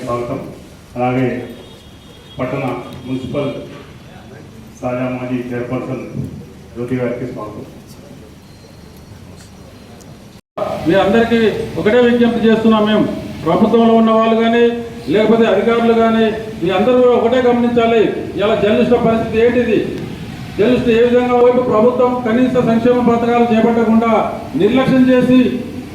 స్వాగతం. అలాగే పట్టణ మున్సిపల్ తాజా మాజీ చైర్పర్సన్ జ్యోతి గారికి స్వాగతం. మీ అందరికీ ఒకటే విజ్ఞప్తి చేస్తున్నాం. మేము ప్రభుత్వంలో ఉన్న వాళ్ళు కానీ లేకపోతే అధికారులు కానీ మీ అందరూ ఒకటే గమనించాలి. ఇలా జర్నలిస్టుల పరిస్థితి ఏంటిది? జర్నలిస్టు ఏ విధంగా వైపు ప్రభుత్వం కనీస సంక్షేమ పథకాలు చేపట్టకుండా నిర్లక్ష్యం చేసి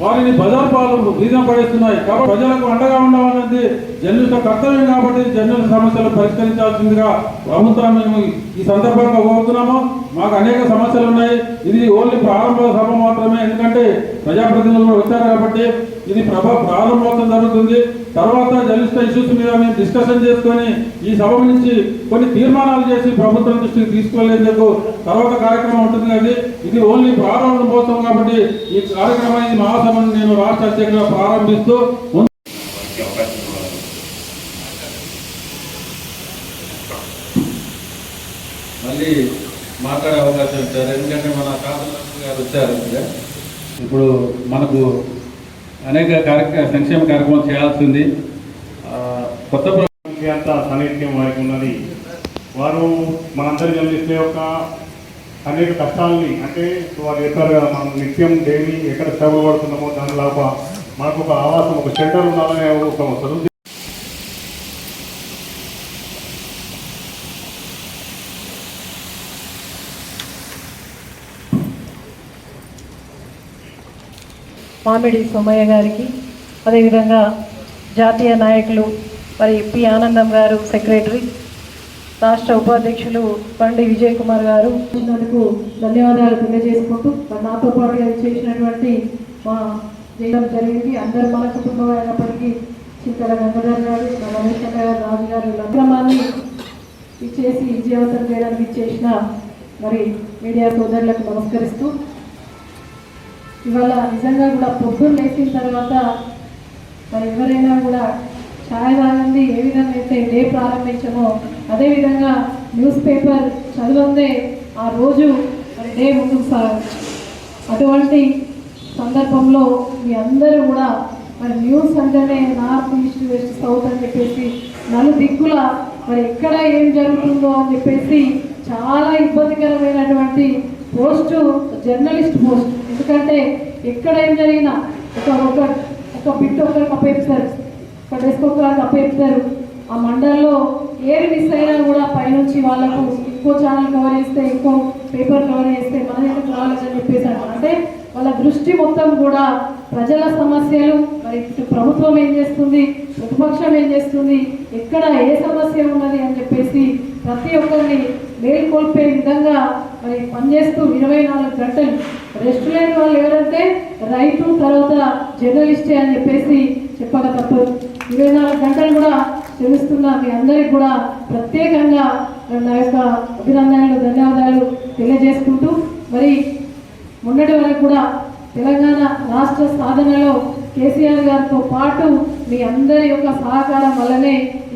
వారిని బజార్ పాలు బీదం పడేస్తున్నాయి. కాబట్టి ప్రజలకు అండగా ఉండవన్నది జర్నలిస్టుల కర్తవ్యం. కాబట్టి జర్నలిస్టు సమస్యలు పరిష్కరించాల్సిందిగా ప్రభుత్వం మేము ఈ సందర్భంగా కోరుతున్నాము. మాకు అనేక సమస్యలు ఉన్నాయి. ఇది ఓన్లీ ప్రారంభ సభ మాత్రమే. ఎందుకంటే ప్రజాప్రతినిధులు వచ్చారు కాబట్టి ఇది ప్రారంభోత్సవం జరుగుతుంది. తర్వాత జర్నలిస్ట్ ఇష్యూస్ మీద మేము డిస్కషన్ చేసుకొని ఈ సభ నుంచి కొన్ని తీర్మానాలు చేసి ప్రభుత్వం దృష్టికి తీసుకెళ్లేందుకు తర్వాత కార్యక్రమం ఉంటుంది. కానీ ఇది ఓన్లీ ప్రారంభోత్సవం కాబట్టి ఈ కార్యక్రమాన్ని మహాసభను నేను రాష్ట్ర అధ్యక్షుడిగా ప్రారంభిస్తూ మళ్ళీ మాట్లాడే అవకాశం ఇచ్చారు. ఎందుకంటే మన కాంగ్రెస్ గారు వచ్చారు. ఇప్పుడు మనకు అనేక సంక్షేమ కార్యక్రమాలు చేయాల్సింది. కొత్త అంత సాన్నిధ్యం వారికి ఉన్నది. వారు మనందరి జర్నలిస్టుల యొక్క అనేక కష్టాలని, అంటే వారు చెప్పారు కదా, మనం నిత్యం డైలీ ఎక్కడ శ్రమ పడుతున్నామో దానిలాగా మనకు ఒక ఆవాసం, ఒక షెల్టర్ ఉండాలనే ఒక సదుద్దేశం. మామిడి సోమయ్య గారికి, అదేవిధంగా జాతీయ నాయకులు మరి పి ఆనందం గారు సెక్రటరీ, రాష్ట్ర ఉపాధ్యక్షులు బండి విజయ్ కుమార్ గారు వచ్చినందుకు ధన్యవాదాలు తెలియజేసుకుంటూ నాతో పాటుగా చేసినటువంటి మా చేయడం జరిగింది. అందరూ మన కుటుంబం అయినప్పటికీ చింతల గంగాధర్ గారు, రమేష్ గారు, రాజు గారు కార్యక్రమాన్ని ఇచ్చేసి విజయవంతం చేయడానికి ఇచ్చేసిన మరి మీడియా సోదరులకు నమస్కరిస్తూ, ఇవాళ నిజంగా కూడా పొద్దున్న లేచిన తర్వాత మరి ఎవరైనా కూడా ఛాయ్ తాగింది ఏ విధంగా అయితే డే ప్రారంభించామో అదేవిధంగా న్యూస్ పేపర్ చదివందే ఆ రోజు మరి డే ముందుకు సాగదు. అటువంటి సందర్భంలో మీ అందరూ కూడా మరి న్యూస్ అంటేనే నార్త్, ఈస్ట్, వెస్ట్, సౌత్ అని చెప్పేసి నలుదిక్కుల మరి ఎక్కడ ఏం జరుగుతుందో అని చెప్పేసి చాలా ఇబ్బందికరమైనటువంటి పోస్టు జర్నలిస్ట్ పోస్ట్. ఎందుకంటే ఎక్కడ ఏం జరిగినా ఒక బిట్ ఒకరికి అప్పచెప్తారు, ఒక డెస్క్ ఒకరికి అప్పచెప్తారు. ఆ మండల్లో ఏది మిస్ అయినా కూడా పైనుంచి వాళ్ళకు ఇంకో ఛానల్ కవర్ చేస్తే, ఇంకో పేపర్ కవర్ చేస్తే మన దగ్గరకు రాలేదని చెప్పేసి అంటే వాళ్ళ దృష్టి మొత్తం కూడా ప్రజల సమస్యలు, మరి ప్రభుత్వం ఏం చేస్తుంది, ప్రతిపక్షం ఏం చేస్తుంది, ఎక్కడ ఏ సమస్య ఉన్నది అని చెప్పేసి ప్రతి ఒక్కరిని మేల్కొల్పే విధంగా మరి పనిచేస్తూ 24 గంటలు రెస్ట్ లేని వాళ్ళు ఎవరంటే రైతు, తర్వాత జర్నలిస్టే అని చెప్పేసి చెప్పక తప్పదు. 24 గంటలు కూడా తెలుస్తున్నా మీ అందరికి కూడా ప్రత్యేకంగా నా యొక్క అభినందనలు, ధన్యవాదాలు తెలియజేసుకుంటూ, మరి మొన్నటి వరకు కూడా తెలంగాణ రాష్ట్ర సాధనలో కేసీఆర్ గారితో పాటు మీ అందరి యొక్క సహకారం వల్లనే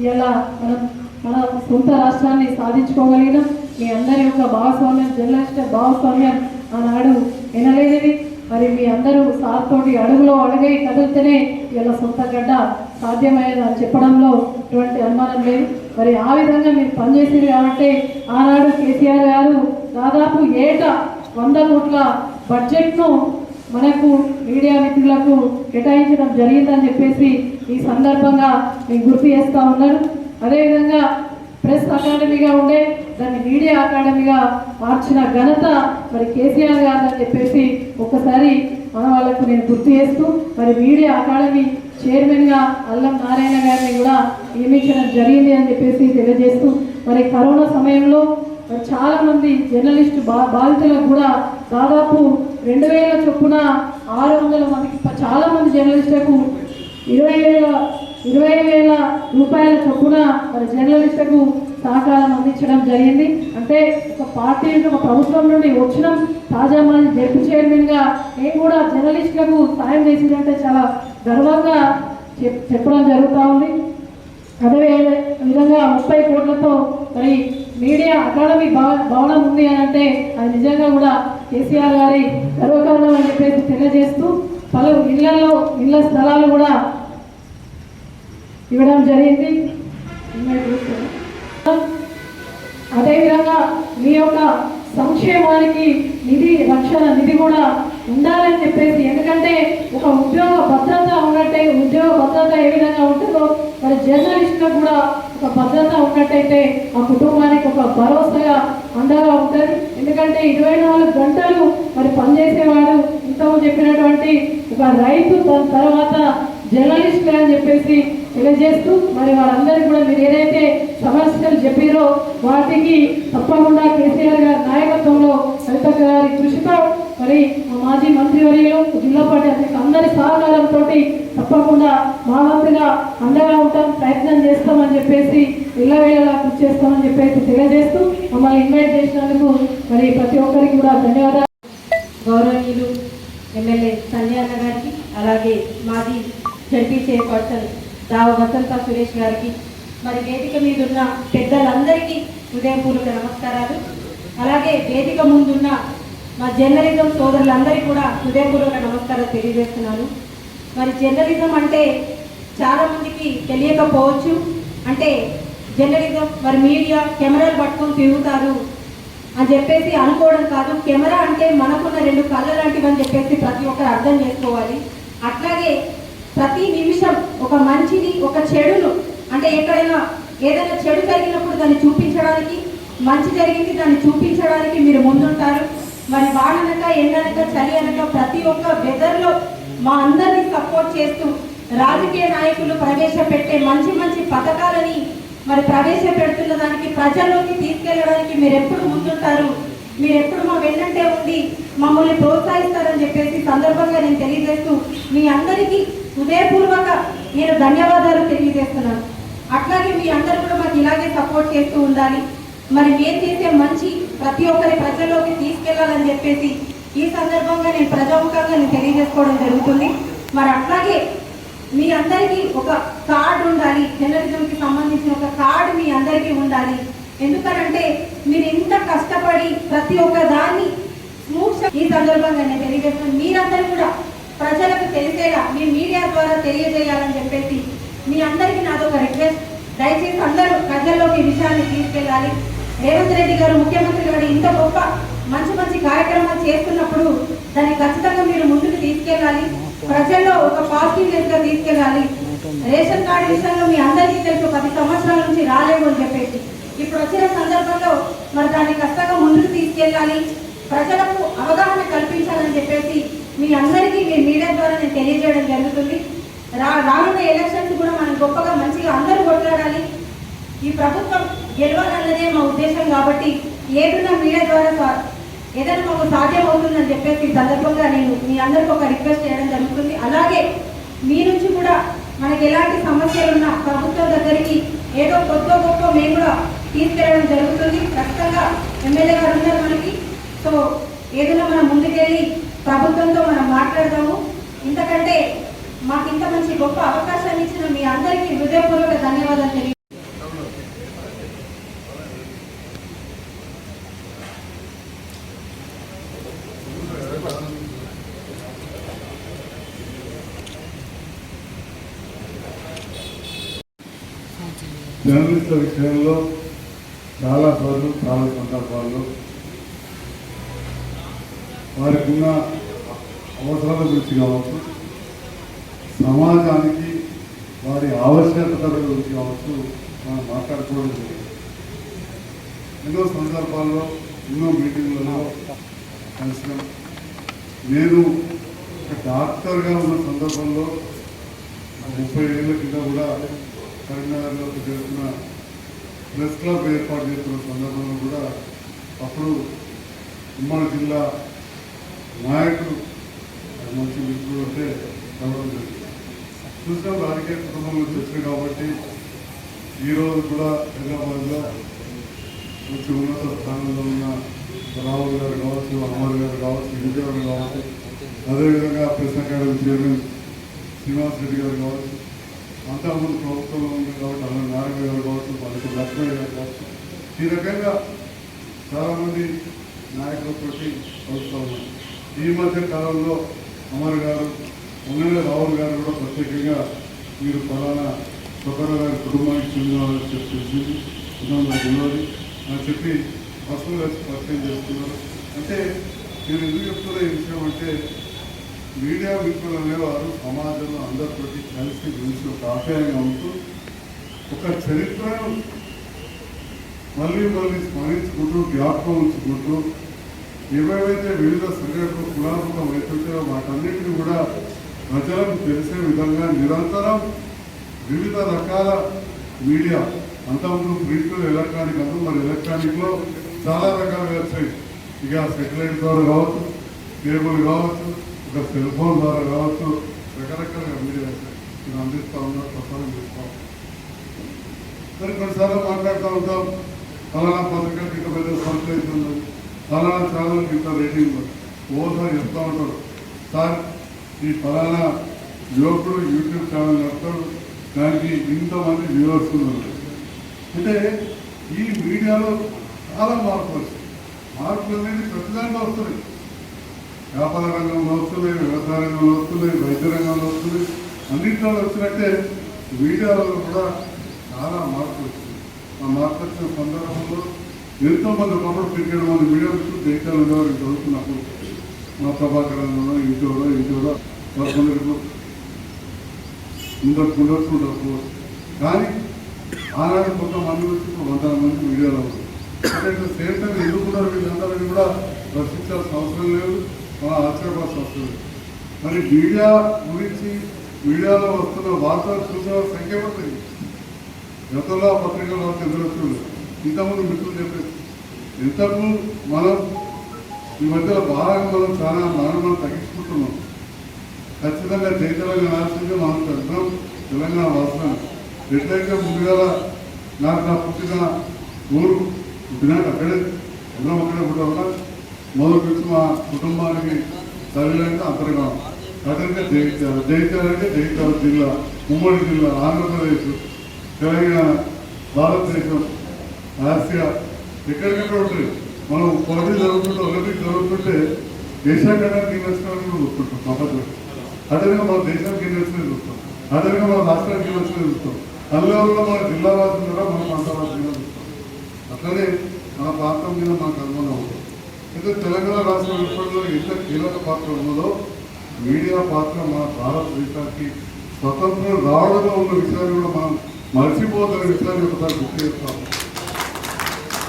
ఇలా మన సొంత రాష్ట్రాన్ని సాధించుకోగలిగినాం. మీ అందరి యొక్క భాగస్వామ్యం, జర్నలిస్ట్ భాగస్వామ్యం ఆనాడు వినలేనిది. మరి మీ అందరూ సార్తోటి అడుగులో అడుగై కదిలితేనే ఇలా సొంత గడ్డ సాధ్యమయ్యేది అని చెప్పడంలో ఎటువంటి అనుమానం లేదు. మరి ఆ విధంగా మీరు పనిచేసేది కాబట్టి ఆనాడు కేసీఆర్ గారు దాదాపు ఏటా 100 కోట్ల బడ్జెట్ను మనకు మీడియా మిత్రులకు కేటాయించడం జరిగిందని చెప్పేసి ఈ సందర్భంగా మీకు గుర్తు చేస్తూ ఉన్నారు. అదేవిధంగా ప్రెస్ అకాడమీగా ఉండే దాన్ని మీడియా అకాడమీగా మార్చిన ఘనత మరి కేసీఆర్ గారు అని చెప్పేసి ఒక్కసారి మన వాళ్ళకు నేను గుర్తు చేస్తూ, మరి మీడియా అకాడమీ చైర్మన్గా అల్లం నారాయణ గారిని కూడా నియమించడం జరిగింది అని చెప్పేసి తెలియజేస్తూ, మరి కరోనా సమయంలో చాలామంది జర్నలిస్టు బాధితులకు కూడా దాదాపు 2000 చొప్పున 600 మందికి చాలామంది జర్నలిస్టులకు 20,000 రూపాయల చొప్పున మరి జర్నలిస్టులకు సహకారం అందించడం జరిగింది. అంటే ఒక పార్టీ, ఒక ప్రభుత్వం నుండి వచ్చిన తాజా మన జడ్పీ చైర్మన్గా నేను కూడా జర్నలిస్టులకు సాయం చేసిందంటే చాలా గర్వంగా చెప్పడం జరుగుతూ ఉంది. అదే విధంగా 30 కోట్లతో మరి మీడియా అకాడమీ భవనం ఉంది అని అంటే అది నిజంగా కూడా కేసీఆర్ గారి గర్వకారణం అని చెప్పేసి తెలియజేస్తూ పలు ఇళ్ల స్థలాలు కూడా ఇవ్వడం జరిగింది. అదేవిధంగా మీ యొక్క సంక్షేమానికి రక్షణ నిధి కూడా ఉండాలని చెప్పేసి, ఎందుకంటే ఒక ఉద్యోగ భద్రత ఉన్నట్టే, ఉద్యోగ భద్రత ఏ విధంగా ఉంటుందో మరి జర్నలిస్టులకు కూడా ఒక భద్రత ఉన్నట్టయితే ఆ కుటుంబానికి ఒక భరోసాగా అండగా ఉంటుంది. ఎందుకంటే 24 గంటలు మరి పనిచేసేవాడు ఇంతకుముందు చెప్పినటువంటి ఒక రైతు, దాని తర్వాత జర్నలిస్ట్ అని చెప్పేసి తెలియజేస్తూ మరి వారందరికీ కూడా మీరు ఏదైతే సమస్యలు చెప్పారో వాటికి తప్పకుండా కేసీఆర్ గారి నాయకత్వంలో కవిత గారి కృషితో మరి మాజీ మంత్రివర్యులు జిల్లా పార్టీ అధ్యక్షులు అందరి సహకారంతో తప్పకుండా మా వంతుగా అండగా ఉంటాం, ప్రయత్నం చేస్తామని చెప్పేసి ఇళ్ళవేళలా కృషి చేస్తామని చెప్పేసి తెలియజేస్తూ మమ్మల్ని ఇన్వైట్ చేసినందుకు మరి ప్రతి ఒక్కరికి కూడా ధన్యవాదాలు. గౌరవనీయులు ఎమ్మెల్యే సంజయ్ అన్న గారికి, అలాగే మాజీ జడ్పీ చైర్పర్సన్ దావ వసంత సురేష్ గారికి, మరి వేదిక మీద ఉన్న పెద్దలందరికీ హృదయపూర్వక నమస్కారాలు. అలాగే వేదిక ముందున్న మా జర్నలిజం సోదరులందరికీ కూడా హృదయపూర్వక నమస్కారాలు తెలియజేస్తున్నాను. మరి జర్నలిజం అంటే చాలామందికి తెలియకపోవచ్చు. అంటే జర్నలిజం మరి మీడియా కెమెరాలు పట్టుకొని తిరుగుతారు అని చెప్పేసి అనుకోవడం కాదు. కెమెరా అంటే మనకున్న 2 కళ్ళ లాంటివి అని చెప్పేసి ప్రతి ఒక్కరు అర్థం చేసుకోవాలి. అట్లాగే ప్రతి నిమిషం ఒక మంచిని ఒక చెడును, అంటే ఎక్కడైనా ఏదైనా చెడు జరిగినప్పుడు దాన్ని చూపించడానికి, మంచి జరిగింది దాన్ని చూపించడానికి మీరు ముందుంటారు. మరి వాననక ఎండనక చలి అనక ప్రతి ఒక్క వెదర్లో మా అందరినీ సపోర్ట్ చేస్తూ రాజకీయ నాయకులు ప్రవేశపెట్టే మంచి మంచి పథకాలని మరి ప్రవేశపెడుతున్న దానికి ప్రజల్లోకి తీసుకెళ్ళడానికి మీరు ఎప్పుడు ముందుంటారు, మీరు ఎప్పుడు మా వెన్నంటే ఉండి మమ్మల్ని ప్రోత్సహిస్తారని చెప్పేసి సందర్భంగా నేను తెలియజేస్తూ మీ అందరికీ హృదయపూర్వక నేను ధన్యవాదాలు తెలియజేస్తున్నాను. అట్లాగే మీ అందరూ కూడా మాకు ఇలాగే సపోర్ట్ చేస్తూ ఉండాలి. మరి మేము చేసే మంచి ప్రతి ఒక్కరి ప్రజల్లోకి తీసుకెళ్లాలని చెప్పేసి ఈ సందర్భంగా నేను ప్రజాముఖంగా నేను తెలియజేసుకోవడం జరుగుతుంది. మరి అట్లాగే మీ అందరికీ ఒక కార్డు ఉండాలి, జర్నలిజంకి సంబంధించిన ఒక కార్డు మీ అందరికీ ఉండాలి. ఎందుకనంటే మీరు ఇంత కష్టపడి ప్రతి ఒక్క దాన్ని ఈ సందర్భంగా నేను తెలియజేస్తున్నాను. మీరందరూ కూడా ప్రజలకు తెలిసేలా మీ మీడియా ద్వారా తెలియజేయాలని చెప్పేసి మీ అందరికీ నాదొక రిక్వెస్ట్. దయచేసి అందరూ ప్రజల్లోకి ఈ విషయాన్ని తీసుకెళ్ళాలి. రేవంత్ రెడ్డి గారు ముఖ్యమంత్రి గారు ఇంత గొప్ప మంచి మంచి కార్యక్రమాలు చేస్తున్నప్పుడు దాన్ని ఖచ్చితంగా మీరు ముందుకు తీసుకెళ్ళాలి. ప్రజల్లో ఒక పాజిటివ్నెస్ గా తీసుకెళ్ళాలి. రేషన్ కార్డు విషయంలో మీ అందరికీ తెలుసు 10 సంవత్సరాల నుంచి రాలేవు అని చెప్పేసి, ఇప్పుడు వచ్చిన సందర్భంలో మరి దాన్ని ఖచ్చితంగా ముందుకు తీసుకెళ్ళాలి, ప్రజలకు అవగాహన కల్పించాలని చెప్పేసి మీ అందరికీ మీ మీడియా ద్వారా నేను తెలియజేయడం జరుగుతుంది. రానున్న ఎలక్షన్స్ కూడా మనం గొప్పగా మంచిగా అందరూ కొట్లాడాలి. ఈ ప్రభుత్వం గెలవాలన్నదే మా ఉద్దేశం కాబట్టి ఏదైనా మీడియా ద్వారా ఏదైనా మాకు సాధ్యం అవుతుందని చెప్పేసి ఈ సందర్భంగా నేను మీ అందరికీ ఒక రిక్వెస్ట్ చేయడం జరుగుతుంది. అలాగే మీ నుంచి కూడా మనకి ఎలాంటి సమస్యలున్నా ప్రభుత్వం దగ్గరికి ఏదో గొప్ప మేము కూడా తీసుకెళ్ళడం జరుగుతుంది. ఖచ్చితంగా ఎమ్మెల్యే గారు ఉన్నారు మనకి. సో ఏదైనా మనం ముందుకెళ్ళి ప్రభుత్వంతో మనం మాట్లాడదాము. ఇంతకంటే మాకు ఇంత మంచి గొప్ప అవకాశాన్ని ఇచ్చిన మీ అందరికీ హృదయపూర్వక ధన్యవాదాలు తెలియ. జర్నలిస్టుల విషయంలో చాలా సార్లు చాలా సందర్భాల్లో వారికి ఉన్న అవసరాల గురించి కావచ్చు, సమాజానికి వారి ఆవశ్యకతల గురించి కావచ్చు మనం మాట్లాడుకోవడం జరిగింది. ఎన్నో సందర్భాల్లో ఎన్నో మీటింగ్లలో కలిసినాం. నేను ఒక డాక్టర్గా ఉన్న సందర్భంలో 30 ఏళ్ళ కింద కూడా కరీంనగర్లో జరుగుతున్న ప్రెస్ క్లబ్ ఏర్పాటు చేస్తున్న సందర్భంలో కూడా అప్పుడు ఉమ్మడి జిల్లా నాయకుడు మంచి మిత్రులు అంటే రావడం జరిగింది. చూసాం రాజకీయ కుటుంబం నుంచి వచ్చాయి కాబట్టి ఈరోజు కూడా హైదరాబాద్లో మంచి ఉన్నత స్థానంలో ఉన్న రాహుల్ గారు కావచ్చు, అమర్ గారు కావచ్చు, విజయ్ గారు కావచ్చు, అదేవిధంగా press academy chairman Srinivas Reddy గారు కావచ్చు, అంతకుముందు ప్రభుత్వంలో ఉంది కాబట్టి అలా నారాయణ గారు కావచ్చు, వాళ్ళకి లక్ష్మయ్య గారు కావచ్చు, ఈ రకంగా చాలామంది నాయకులతో కలుస్తూ ఉన్నారు. ఈ మధ్య కాలంలో అమర్ గారు మొన్ననే రాహుల్ గారు కూడా ప్రత్యేకంగా మీరు ఫలానా స్వకర గారి కుటుంబానికి చెందిన తెలిసింది తెలియదు అని చెప్పి అసలు పరిచయం చేస్తున్నారు. అంటే నేను ఎందుకు చెప్తున్నా ఈ విషయం అంటే మీడియా మిత్రులు అనేవారు సమాజంలో అందరితో కలిసి గురించి ఒక ఆశయంగా ఉంటూ ఒక చరిత్రను మళ్ళీ స్మరించుకుంటూ జ్ఞాపకం ఉంచుకుంటూ ఏవేవైతే వివిధ సంఘటనలు కులాత్మకం అవుతుంటాయో వాటన్నిటిని కూడా ప్రజలకు తెలిసే విధంగా నిరంతరం వివిధ రకాల మీడియా అంతకుముందు ప్రింట్ ఎలక్ట్రానిక్ అంతా మరి ఎలక్ట్రానిక్లో చాలా రకాల వెబ్సైట్ ఇక సెటిలైట్ ద్వారా కావచ్చు, కేబుల్ కావచ్చు, ఒక సెల్ ఫోన్ ద్వారా కావచ్చు, రకరకాలుగా మీడియా వెబ్సైట్ ఇది అందిస్తూ ఉన్నారు, ప్రసారం చేస్తాం. మరి కొన్నిసార్లు మాట్లాడుతూ ఉంటాం, ఫలానా పథకానికి ఇంత పెద్ద సంస్థ అవుతుంది, ఫలానా ఛానల్కి ఇంత రేటింగ్ ఓసారి చెప్తూ ఉంటారు. సార్ ఈ ఫలానా యువకుడు యూట్యూబ్ ఛానల్ నడుపుతాడు, దానికి ఇంతమంది వ్యూవర్స్ ఉన్నారు. అంటే ఈ మీడియాలో చాలా మార్పులు వచ్చాయి. మార్పులు అనేది ప్రతిదాంట్లో వస్తున్నాయి. వ్యాపార రంగంలో వస్తున్నాయి, వ్యవసాయ రంగంలో వస్తున్నాయి, వైద్య రంగంలో వస్తున్నాయి. అన్నింటిలో వచ్చినట్టే మీడియాలో కూడా చాలా మార్పులు వచ్చింది. ఆ మార్పు వచ్చిన సందర్భంలో ఎంతోమంది ఒకప్పుడు 17 మంది మీడియా దేశాలు ఉండేవారు చదువుతున్నప్పుడు మా ప్రభాకరంలో ఇంటోలో కొందరు ఉండొచ్చు. కానీ ఆనాడు కొంతమంది వచ్చి 100 మంది మీడియాలో ఉన్నారు. అంటే సేమ్ టైం ఎందుకున్నారు వీళ్ళందరినీ కూడా రక్షించాల్సిన అవసరం లేదు, మన ఆశ్చర్యపడాల్సిన అవసరం లేదు. మరి మీడియా గురించి మీడియాలో వస్తున్న వార్తలు చూసిన సంఖ్య పడుతుంది. గతంలో పత్రికల్లో ఎదురొచ్చింది. ఇంతకుముందు మిత్రులు చెప్పేది ఇంతకు మనం ఈ మధ్యలో బాగా మనం చాలా మనం తగ్గించుకుంటున్నాం. ఖచ్చితంగా జై తెలంగాణ రాష్ట్రంగా మనం పెడతాం. తెలంగాణ రాష్ట్రం ఎట్లయితే ముందుగా నాకు నా పుట్టిన ఊరు పుట్టినాక అక్కడే అందరం అక్కడే పుట్టవల్ల మొదటి నుంచి మా కుటుంబానికి చదివిలంటే అంతర్గా అటంటే జైత్యాల అంటే జైత్యాల జిల్లా, ఉమ్మడి జిల్లా, ఆంధ్రప్రదేశ్, తెలంగాణ, భారతదేశం, ఆసియా ఎక్కడికక్కడ ఉంటుంది. మనం పోటీ జరుగుతుంటే ఒలింపిక్ జరుగుతుంటే ఏషియా ఖండానికి యూనివర్సిటీ చూస్తుంటాం ప్రపంచం. అదేవిధంగా మన దేశానికి యూనివర్సిటీ చూస్తాం, అదేవిధంగా మన రాష్ట్రానికి యూనివర్సిటీ చూస్తాం. అల్లూరులో మన జిల్లా వాసులు కూడా మన ప్రాంత వాసులుగా చూస్తాం. అట్లనే మన ప్రాంతం మీద మనకు అనుమానం ఉంటుంది. అయితే తెలంగాణ రాష్ట్ర విషయంలో ఎంత కీలక పాత్ర ఉన్నదో మీడియా పాత్ర మన భారతదేశానికి స్వతంత్రం రావడంలో ఉన్న విషయాన్ని కూడా మనం మర్చిపోతున్న విషయాన్ని ఒకసారి గుర్తు చేస్తాము.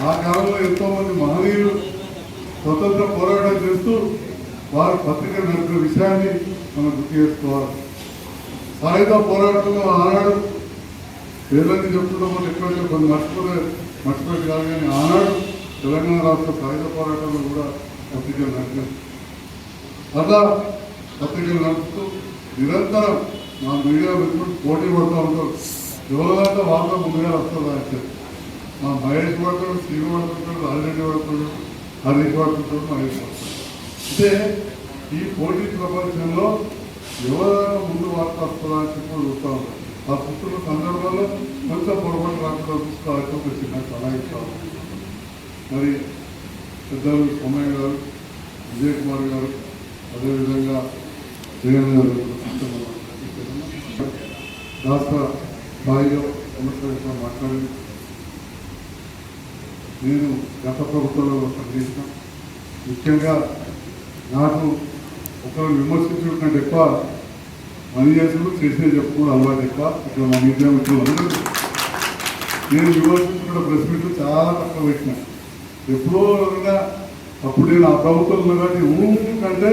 ఆ కాలంలో ఎంతోమంది మహనీయులు స్వతంత్ర పోరాటం చేస్తూ వారి పత్రిక నడిపిన విషయాన్ని మనం గుర్తు చేసుకోవాలి. సాయుధ పోరాటంలో ఆనాడు పేర్లన్నీ చెప్తున్నామో ఎక్కడైతే కొన్ని మర్చిపోయి కాదు, కానీ ఆనాడు తెలంగాణ రాష్ట్ర సాయుధ పోరాటంలో కూడా పత్రికలు నడిపారు. అలా పత్రికలు నడుపుతూ నిరంతరం మా మీడియా మిత్రులు పోటీ పడుతూ ఉంటారు. ఎవరిదాకా వార్త ముందుగా వస్తుందా అంటే మా మహేష్ పడుతాడు, శ్రీను పడుతుంటాడు, రాజరెడ్డి పడుతాడు, హరీష్ పడుతుంటాడు, మహేష్ పడుతాడు. అంటే ఈ పోటీ ప్రపంచంలో ఎవరైనా ముందు వార్త వస్తుందా అని చెప్పి చూస్తూ ఉంటారు. ఆ పుస్తున్న సందర్భంలో కొంచెం పొరపాటు రాకుండా చూసుకోవాలని ఒక చిన్న సలహా ఇస్తాను. మరి పెద్దలు సోమయ్య గారు, విజయ్ కుమార్ గారు, అదేవిధంగా జగన్ గారు రాష్ట్ర స్థాయిలో సమస్య మాట్లాడింది. నేను గత ప్రభుత్వంలో పనిచేసిన ముఖ్యంగా నాకు ఒకరు విమర్శించడం కంటే ఎక్కువ పని చేసుకుని చేసే చెప్పుకోవడం అలవాటు ఎక్కువ. ఇక్కడ మా మీడియా మిత్రులు నేను విమర్శించుకున్న ప్రెస్ మీట్లు చాలా తక్కువ పెట్టిన. ఎప్పుడో అప్పుడు నేను ఆ ప్రభుత్వంలో కానీ కంటే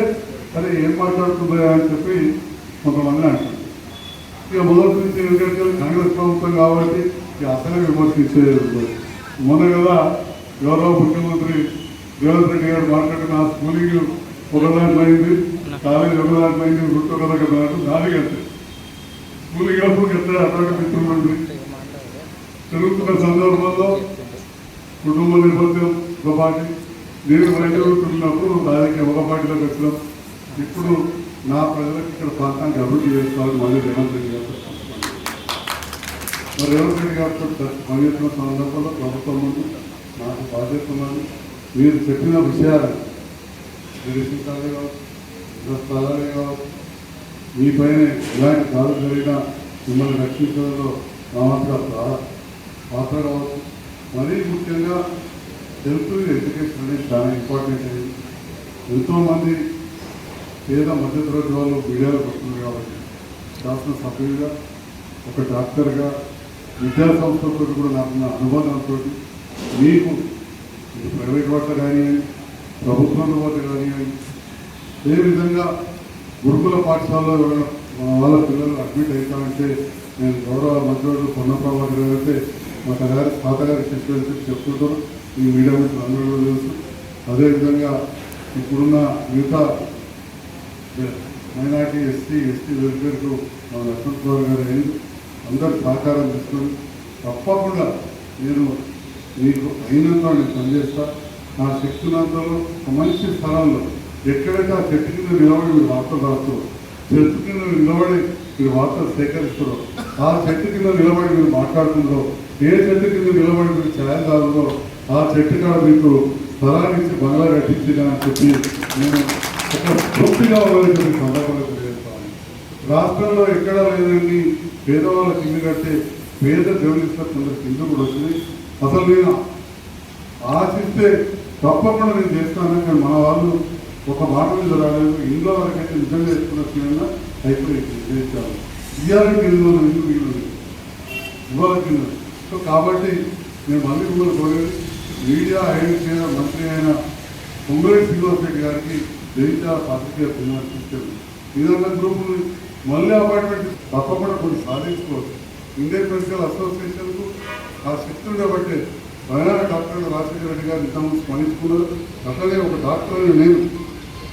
అరే ఏం మాట్లాడుతుందా అని చెప్పి కొంతమంది అంటారు. ఇక మొదటి నుంచి ఎందుకంటే కాంగ్రెస్ ప్రభుత్వం కాబట్టి ఇక అసలే విమర్శించేది. మొన్న కదా గౌరవ ముఖ్యమంత్రి రేవంత్ రెడ్డి గారు మాట్లాడిన ఆ స్కూలింగ్ ఒకదాంట్లో అయింది, కాలేజ్ ఒకదాంట్లో అయింది, వృత్తి ఒక దగ్గర దానికి వెళ్తే స్కూలింగ్ అప్పుడు ఎక్కడ అటువంటి మిత్రులు జరుగుతున్న సందర్భంలో కుటుంబ నేపథ్యం ఒక పార్టీ, నేను రైతులున్నప్పుడు రాజకీయ ఒక పార్టీలోకి వచ్చినాం. ఇప్పుడు నా ప్రజలకు ఇక్కడ ప్రాంతానికి అభివృద్ధి చేసుకోవాలని మళ్ళీ రేవంత్ రెడ్డి గారు మరి రేవంత్ రెడ్డి గారితో పనిచేస్తున్న సందర్భంలో ప్రభుత్వం ముందు నాకు బాధ్యత ఉన్నది. మీరు చెప్పిన విషయాలు నిరసించాలే కావచ్చు, స్థలాలే కావచ్చు, మీ పైన ఎలాంటి దాడులు జరిగినా మిమ్మల్ని రక్షించడంలో నా పాత్ర కావచ్చు. మరీ ముఖ్యంగా హెల్త్ ఎడ్యుకేషన్ అనేది చాలా ఇంపార్టెంట్ అయింది. ఎంతోమంది పేద మధ్యతరగతి వాళ్ళు మీడియాలో వస్తున్నారు కాబట్టి శాసనసభ్యులుగా, ఒక డాక్టర్గా, విద్యా సంస్థలతో కూడా నాకున్న అనుబంధంతో మీకు ప్రైవేట్ వాట కానివ్వండి, ప్రభుత్వంలో వాట కానివ్వండి, ఏ విధంగా గురుకుల పాఠశాలలో ఎవరైనా మన వాళ్ళ పిల్లలు అడ్మిట్ అవుతామంటే నేను గౌరవ మంత్రులు పొన్నప్రభాకర్ గారు అయితే మా తాతగారి శిష్యులు చెప్తుంటారు. ఈ మీడియా మిత్రులు అందరూ కూడా తెలుసు. అదేవిధంగా ఇప్పుడున్న మిగతా మైనార్టీ ఎస్టీ వెల్ఫేర్కు మా లక్ష్మణ్ గారు అయింది. అందరు సహకారం తీసుకొని తప్పకుండా నేను మీకు అయినంత నేను పనిచేస్తా. నా శక్తులంతలో ఒక మంచి స్థలంలో ఎక్కడైతే ఆ చెట్టు కింద నిలబడి మీరు వార్తలు రాస్తారో, చెట్టు కింద నిలబడి మీరు వార్తలు సేకరిస్తారో, ఆ చెట్టు కింద నిలబడి మీరు మాట్లాడుతుందో, ఏ చెట్టు కింద నిలబడి మీరు ఛాయదారులో ఆ చెట్టు కాడ మీకు స్థలాన్ని ఇచ్చి బంగ్లా కట్టించిందని అని చెప్పి నేను ఒక తృప్తిగా ఉన్నది సందర్భంగా తెలియజేస్తాను. రాష్ట్రంలో ఎక్కడా లేదండి పేదవాళ్ళకి ఇల్లు కట్టే పేద జర్నలిస్టులకు కొందరికి ఇల్లు కూడా వచ్చింది. అసలు నేను ఆశిస్తే తప్పకుండా నేను చేస్తాను. కానీ మన వాళ్ళు ఒక మాట మీద రాలేదు. ఇంట్లో వరకైతే నిజంగా చేసుకున్న అయిపోయి చేయించాలి. ఇయ్యాలకి ఇల్లు ఎందుకు ఇల్లు ఇవ్వాలకి ఇల్లు. సో కాబట్టి నేను మళ్ళీ మిమ్మల్ని కోరేది మీడియా అయిన మంత్రి అయిన పొంగులేటి శ్రీనివాసరెడ్డి గారికి జయించాల పాత్రికేయ పిల్లలు ఇదన్న గ్రూపులు మళ్ళీ అపాయింట్మెంట్ తప్పకుండా కొన్ని సాధించుకోవచ్చు. ఇండియన్ మెడికల్ అసోసియేషన్కు ఆ శక్తులు కాబట్టి ప్రధాన డాక్టర్ రాజశేఖర రెడ్డి గారు ఇంతకుముందు స్మరించుకున్నారు. అట్లనే ఒక డాక్టర్ నేను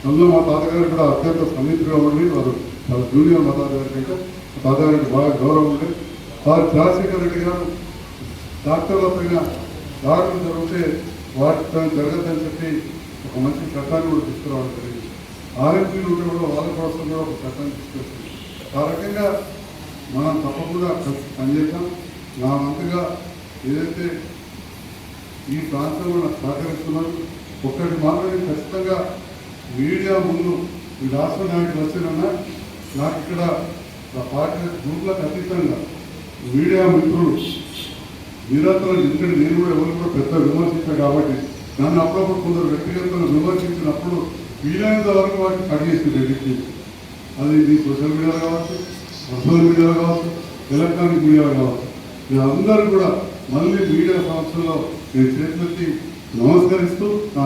అందులో మా తాతగారు కూడా అత్యంత సన్నిహితుగా ఉండి వారు వాళ్ళ జూనియర్ మా తాతగారి కంటే మా తాతగారికి బాగా గౌరవం ఉండే వారు రాజశేఖర రెడ్డి గారు డాక్టర్ల పైన దాడులు జరిగితే వాటితో జరగదని చెప్పి ఒక మంచి చట్టాన్ని కూడా తీసుకురావడం జరిగింది. ఆరోగ్యం ఉంటే కూడా వాళ్ళ కోసం కూడా ఒక చట్టాన్ని తీసుకొచ్చింది. ఆ రకంగా మనం తప్పకుండా కలిసి పనిచేద్దాం. నా వంతుగా ఏదైతే ఈ ప్రాంతంలో నాకు సహకరిస్తున్నారు ఒక్కటి మాత్రమే ఖచ్చితంగా మీడియా ముందు ఈ రాష్ట్ర నాయకులు వచ్చినా నాకు ఇక్కడ పార్టీ గ్రూపులకు అతీతంగా మీడియా మిత్రులు నిరంతరం ఎందుకంటే నేను కూడా ఎవరు కూడా పెద్ద విమర్శించాను కాబట్టి నన్ను అప్పుడప్పుడు కొందరు వ్యక్తిగతంగా విమర్శించినప్పుడు వీలైనంత వరకు వాటిని కట్ చేసి అది ఇది సోషల్ మీడియాలో కావచ్చు, వర్చువల్ మీడియాలో కావచ్చు, ఎలక్ట్రానిక్ మీడియాలో కావచ్చు. అందరూ కూడా మళ్ళీ మీడియా సంస్థల్లో నేను చేతులెత్తి నమస్కరిస్తూ నా